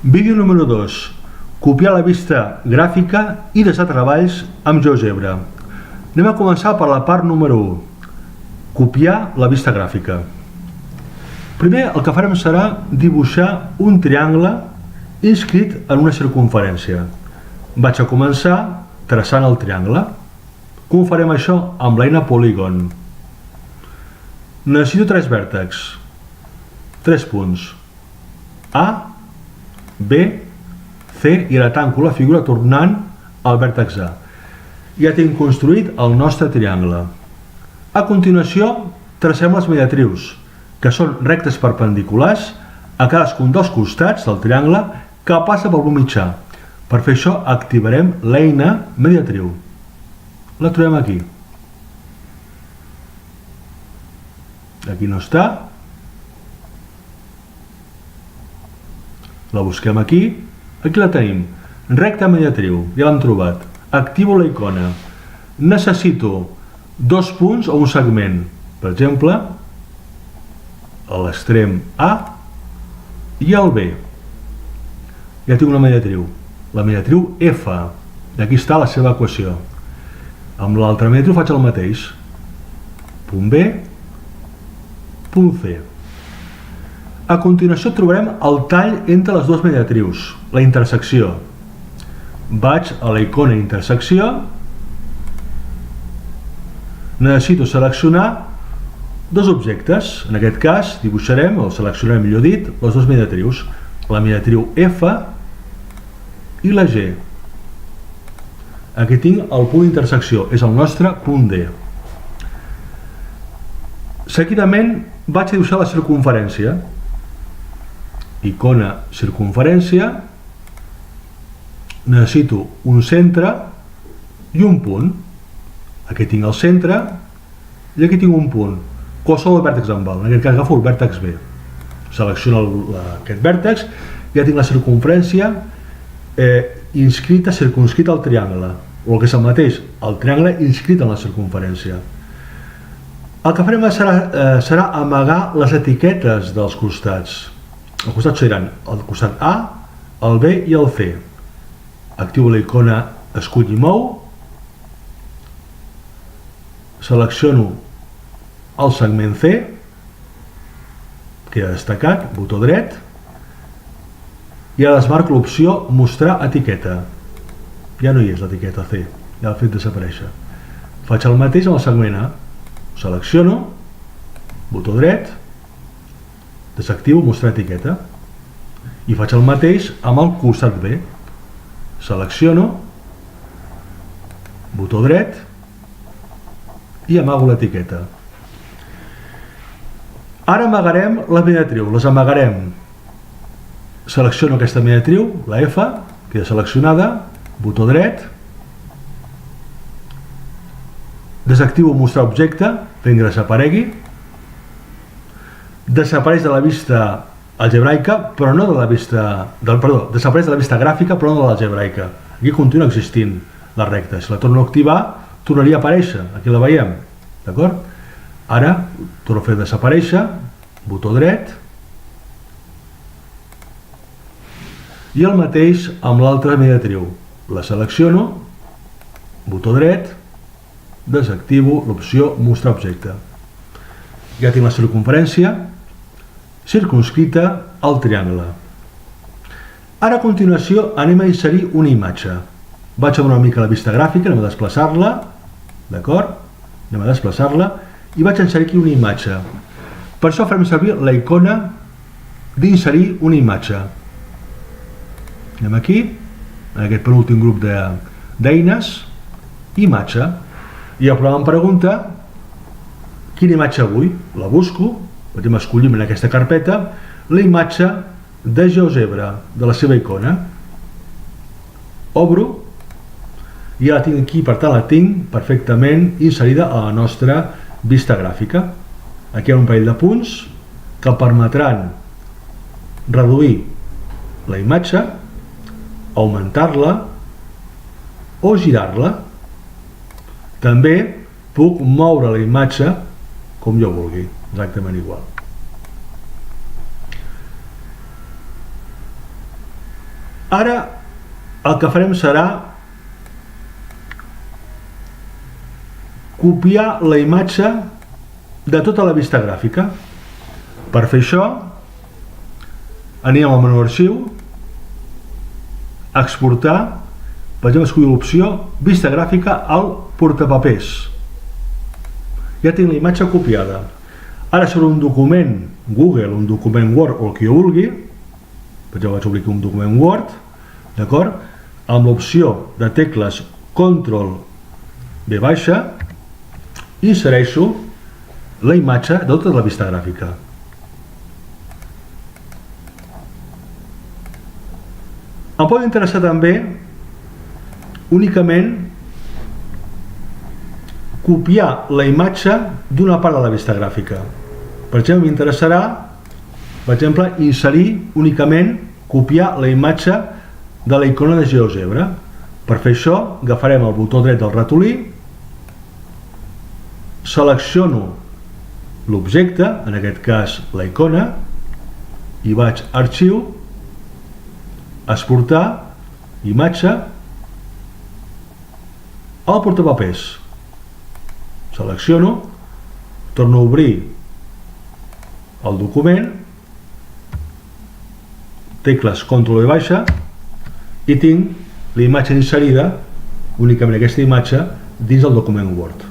Vídeo número 2. Copiar la vista gràfica i deixar treballs amb GeoGebra. Anem a començar per la part número 1. Copiar la vista gràfica. Primer el que farem serà dibuixar un triangle inscrit en una circumferència. Vaig a començar traçant el triangle. Com farem això? Amb l'eina Polygon. Necessito 3 vèrtexs, 3 punts, A, B, C, i ara tanco la figura tornant al vèrtex A. Ja tinc construït el nostre triangle. A continuació, tracem les mediatrius, que són rectes perpendiculars a cadascun dels costats del triangle que passa pel punt mitjà. Per fer això, activarem l'eina mediatriu. La trobem aquí. Aquí no està. La busquem aquí. Aquí la tenim. Recta mediatriu. Ja l'hem trobat. Activo la icona. Necessito 2 punts o un segment. Per exemple, a l'extrem A i el B. Ja tinc una mediatriu. La mediatriu F. I aquí està la seva equació. Amb l'altra mediatriu faig el mateix. Punt B, punt C. A continuació trobarem el tall entre les dues mediatrius, la intersecció. Vaig a la icona intersecció. Necessito seleccionar dos objectes. En aquest cas dibuixarem, o seleccionarem millor dit, les dues mediatrius, la mediatriu F i la G. Aquí tinc el punt d'intersecció, és el nostre punt D. Seguidament vaig a dibuixar la circumferència. Icona circumferència. Necessito un centre i un punt. Aquí tinc el centre i aquí tinc un punt. Qualsevol vèrtex em val, en aquest cas agafo el vèrtex B. Selecciono aquest vèrtex, ja tinc la circumferència inscrita, circumscrita al triangle, o el que és el mateix, el triangle inscrit en la circumferència. El que farem serà amagar les etiquetes dels costats. Els costats seran el costat A, el B i el C. Activo la icona escull i mou. Selecciono el segment C, queda destacat, botó dret, i ara desmarco l'opció mostrar etiqueta. Ja no hi és l'etiqueta C, ja l'he fet desaparèixer. Faig el mateix amb el segment A. Selecciono, botó dret, desactivo mostrar etiqueta, i faig el mateix amb el costat B. Selecciono, botó dret, i amago l'etiqueta. Ara amagarem la mediatriu, les amagarem. Selecciono aquesta mediatriu, la F, queda seleccionada, botó dret, desactivo mostrar objecte, fent que desaparegui. Desapareix de la vista algebraica, però no de la vista... Perdó, desapareix de la vista gràfica, però no de l'algebraica. Aquí continua existint la recta. Si la torno a activar, tornaria a aparèixer. Aquí la veiem. D'acord? Ara, torno a fer desaparèixer, botó dret, i el mateix amb l'altra mediatriu. La selecciono, botó dret, desactivo l'opció mostrar objecte. Ja tinc la circumferència circumscrita al triangle. Ara a continuació anem a inserir una imatge. Vaig a donar una mica la vista gràfica, anem a desplaçar-la, d'acord? Anem a desplaçar-la i vaig a inserir aquí una imatge. Per això farem servir la icona d'inserir una imatge. Anem aquí, en aquest penúltim grup d'eines, imatge. I el programa em pregunta quina imatge vull. La busco, per exemple, escollim en aquesta carpeta la imatge de GeoGebra, de la seva icona. Obro, i ja la tinc aquí, per tant la tinc perfectament inserida a la nostra vista gràfica. Aquí hi ha un parell de punts que permetran reduir la imatge, augmentar-la o girar-la. També puc moure la imatge com jo vulgui, exactament igual. Ara el que farem serà copiar la imatge de tota la vista gràfica. Per fer això anirem al menú arxiu, exportar, per exemple escollir l'opció vista gràfica al portapapers. Ja tinc la imatge copiada. Ara sobre un document Google, un document Word o el que jo vulgui, per exemple vaig obrir un document Word, d'acord? Amb l'opció de tecles Ctrl V baixa, insereixo la imatge de tota la vista gràfica. Em pot interessar també únicament copiar la imatge d'una part de la vista gràfica. Per exemple, m'interessarà, per exemple, inserir únicament, copiar la imatge de la icona de GeoGebra. Per fer això, agafarem el botó dret del ratolí, selecciono l'objecte, en aquest cas la icona, i vaig a arxiu, exportar, imatge, al portapapers. Selecciono, torno a obrir el document, tecles Ctrl V baixa, i tinc la imatge inserida, únicament aquesta imatge, dins del document Word.